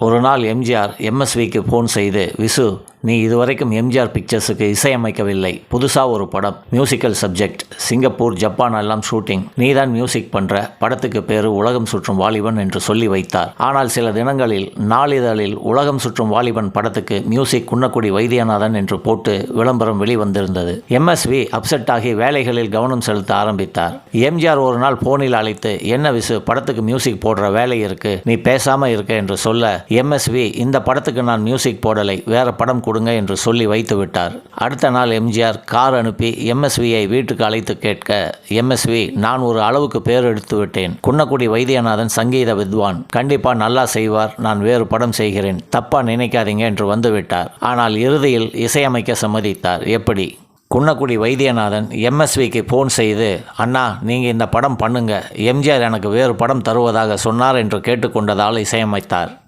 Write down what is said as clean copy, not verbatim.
ஒரு நாள் எம்ஜிஆர் எம்எஸ்விக்கு ஃபோன் செய்து, விசு, நீ இதுவரைக்கும் எம்ஜிஆர் பிக்சர்ஸுக்கு இசையமைக்கவில்லை. புதுசாக ஒரு படம், மியூசிக்கல் சப்ஜெக்ட், சிங்கப்பூர், ஜப்பான் எல்லாம் ஷூட்டிங். நீ தான் மியூசிக் பண்ணுற. படத்துக்கு பேரு உலகம் சுற்றும் வாலிபன் என்று சொல்லி வைத்தார். ஆனால் சில தினங்களில் நாளிதழில் உலகம் சுற்றும் வாலிபன் படத்துக்கு மியூசிக் குன்னக்குடி வைத்தியநாதன் என்று போட்டு விளம்பரம் வெளிவந்திருந்தது. எம்எஸ்வி அப்செட் ஆகி வேலைகளில் கவனம் செலுத்த ஆரம்பித்தார். எம்ஜிஆர் ஒரு நாள் போனில் அழைத்து, என்ன விசு, படத்துக்கு மியூசிக் போடுற வேலை இருக்கு, நீ பேசாம இருக்க என்று சொல்ல, எம்எஸ்வி, இந்த படத்துக்கு நான் மியூசிக் போடலை, வேற படம் கொடுங்க என்று சொல்லி வைத்து விட்டார். அடுத்த நாள் எம்ஜிஆர் கார் அனுப்பி எம்எஸ்வியை வீட்டுக்கு அழைத்து கேட்க, எம்எஸ்வி, நான் ஒரு அளவுக்கு பேர் எடுத்து விட்டேன். குன்னக்குடி வைத்தியநாதன் சங்கீத வித்வான், கண்டிப்பா நல்லா செய்வார், நான் வேறு படம் செய்கிறேன், தப்பா நினைக்காதீங்க என்று வந்துவிட்டார். ஆனால் இறுதியில் இசையமைக்க சம்மதித்தார். எப்படி? குன்னக்குடி வைத்தியநாதன் எம்எஸ்விக்கு ஃபோன் செய்து, அண்ணா, நீங்கள் இந்த படம் பண்ணுங்க, எம்ஜிஆர் எனக்கு வேறு படம் தருவதாக சொன்னார் என்று கேட்டுக்கொண்டதால் இசையமைத்தார்.